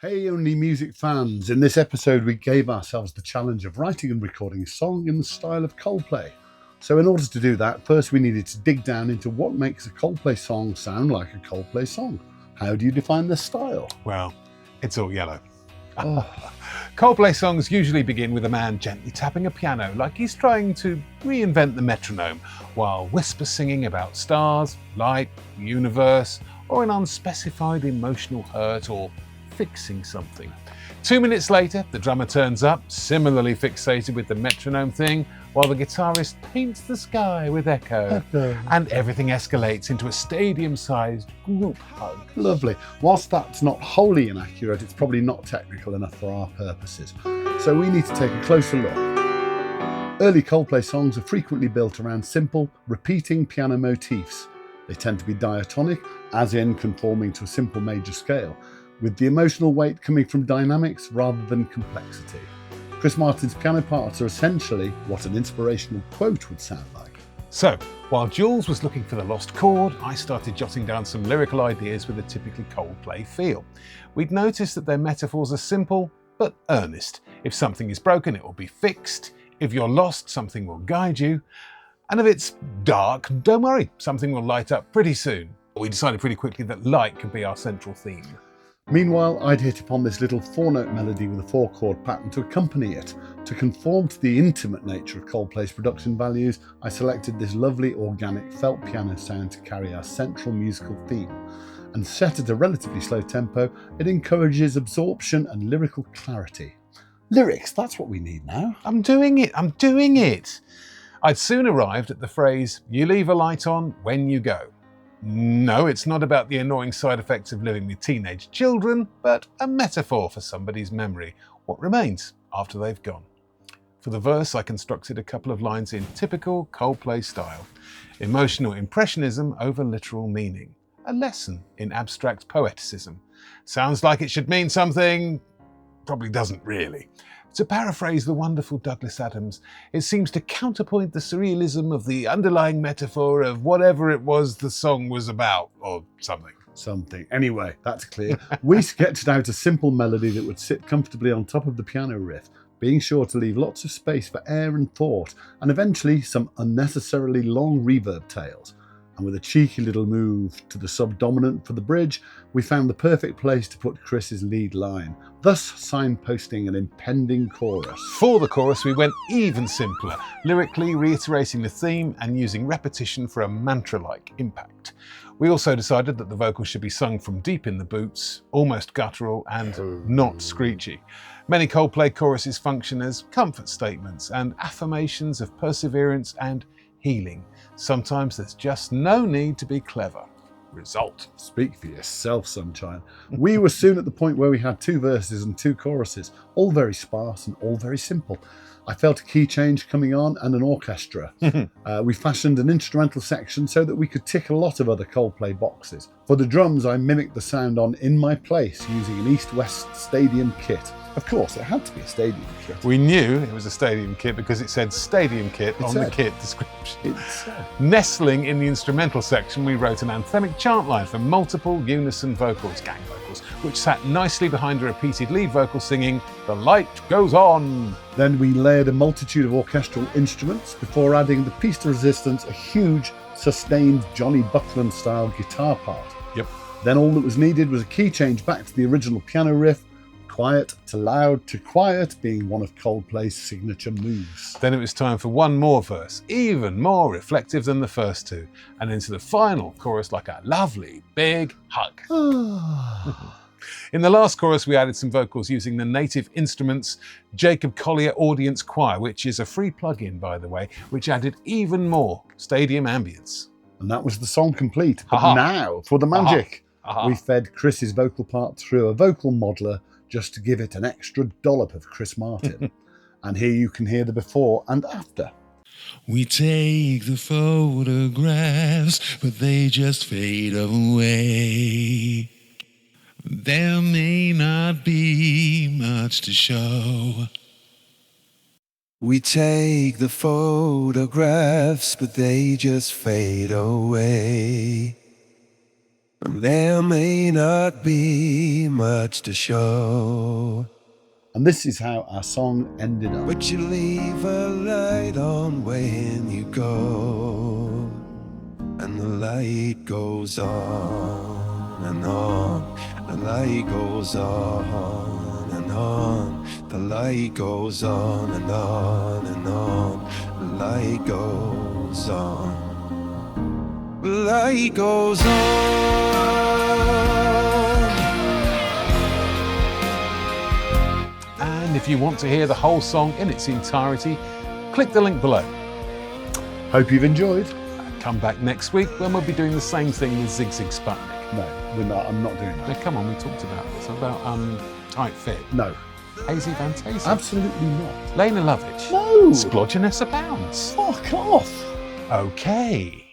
Hey Only Music fans, in this episode we gave ourselves the challenge of writing and recording a song in the style of Coldplay. So in order to do that, first we needed to dig down into what makes a Coldplay song sound like a Coldplay song. How do you define this style? Well, it's all yellow. Oh, Coldplay songs usually begin with a man gently tapping a piano like he's trying to reinvent the metronome, while whisper singing about stars, light, the universe, or an unspecified emotional hurt or fixing something. 2 minutes later, the drummer turns up, similarly fixated with the metronome thing, while the guitarist paints the sky with echo. And everything escalates into a stadium-sized group hug. lovely. Whilst that's not wholly inaccurate, it's probably not technical enough for our purposes. So we need to take a closer look. Early Coldplay songs are frequently built around simple, repeating piano motifs. They tend to be diatonic, as in conforming to a simple major scale, with the emotional weight coming from dynamics rather than complexity. Chris Martin's piano parts are essentially what an inspirational quote would sound like. So, while Jules was looking for the lost chord, I started jotting down some lyrical ideas with a typically Coldplay feel. We'd noticed that their metaphors are simple, but earnest. If something is broken, it will be fixed. If you're lost, something will guide you. And if it's dark, don't worry, something will light up pretty soon. We decided pretty quickly that light could be our central theme. Meanwhile, I'd hit upon this little 4-note melody with a 4-chord pattern to accompany it. To conform to the intimate nature of Coldplay's production values, I selected this lovely organic felt piano sound to carry our central musical theme. And set at a relatively slow tempo, it encourages absorption and lyrical clarity. Lyrics, that's what we need now. I'm doing it. I'd soon arrived at the phrase, "You leave a light on when you go." No, it's not about the annoying side effects of living with teenage children, but a metaphor for somebody's memory, what remains after they've gone. For the verse, I constructed a couple of lines in typical Coldplay style. Emotional impressionism over literal meaning. A lesson in abstract poeticism. Sounds like it should mean something, probably doesn't really. To paraphrase the wonderful Douglas Adams, it seems to counterpoint the surrealism of the underlying metaphor of whatever it was the song was about, or something. Anyway, that's clear. We sketched out a simple melody that would sit comfortably on top of the piano riff, being sure to leave lots of space for air and thought, and eventually some unnecessarily long reverb tails. And with a cheeky little move to the subdominant for the bridge, we found the perfect place to put Chris's lead line, thus signposting an impending chorus. For the chorus, we went even simpler, lyrically reiterating the theme and using repetition for a mantra-like impact. We also decided that the vocals should be sung from deep in the boots, almost guttural and not screechy. Many Coldplay choruses function as comfort statements and affirmations of perseverance and healing. Sometimes there's just no need to be clever. Result. Speak for yourself, sunshine. We were soon at the point where we had 2 verses and 2 choruses, all very sparse and all very simple. I felt a key change coming on and an orchestra. We fashioned an instrumental section so that we could tick a lot of other Coldplay boxes. For the drums, I mimicked the sound on In My Place using an East-West stadium kit. Of course, it had to be a stadium kit. We knew it was a stadium kit because it said stadium kit on the kit description. Nestling in the instrumental section, we wrote an anthemic chant line for multiple unison vocals, gang vocals, which sat nicely behind a repeated lead vocal singing, "The light goes on." Then we layered a multitude of orchestral instruments before adding the piece de resistance, a huge, sustained Johnny Buckland-style guitar part. Yep. Then all that was needed was a key change back to the original piano riff, quiet to loud to quiet being one of Coldplay's signature moves. Then it was time for one more verse, even more reflective than the first 2, and into the final chorus like a lovely big hug. In the last chorus, we added some vocals using the native instruments Jacob Collier Audience Choir, which is a free plug-in, by the way, which added even more stadium ambience. And that was the song complete. But now, for the magic, we fed Chris's vocal part through a vocal modeler just to give it an extra dollop of Chris Martin. And here you can hear the before and after. We take the photographs, but they just fade away. There may not be much to show. We take the photographs, but they just fade away. There may not be much to show, And this is how our song ended up. but you leave a light on when you go, and the light goes on and on. The light goes on and on. The light goes on and on and on. The light goes on. The light goes on. And if you want to hear the whole song in its entirety, click the link below. Hope you've enjoyed. Come back next week when we'll be doing the same thing with Zig Zig Sputnik. No, we're not. I'm not doing Now that. come on, we talked about this, about Tight Fit, No, Hazy Fantasia, absolutely not. Lena Lovitch, No. Splodgenessa Bounds. Fuck off. Okay.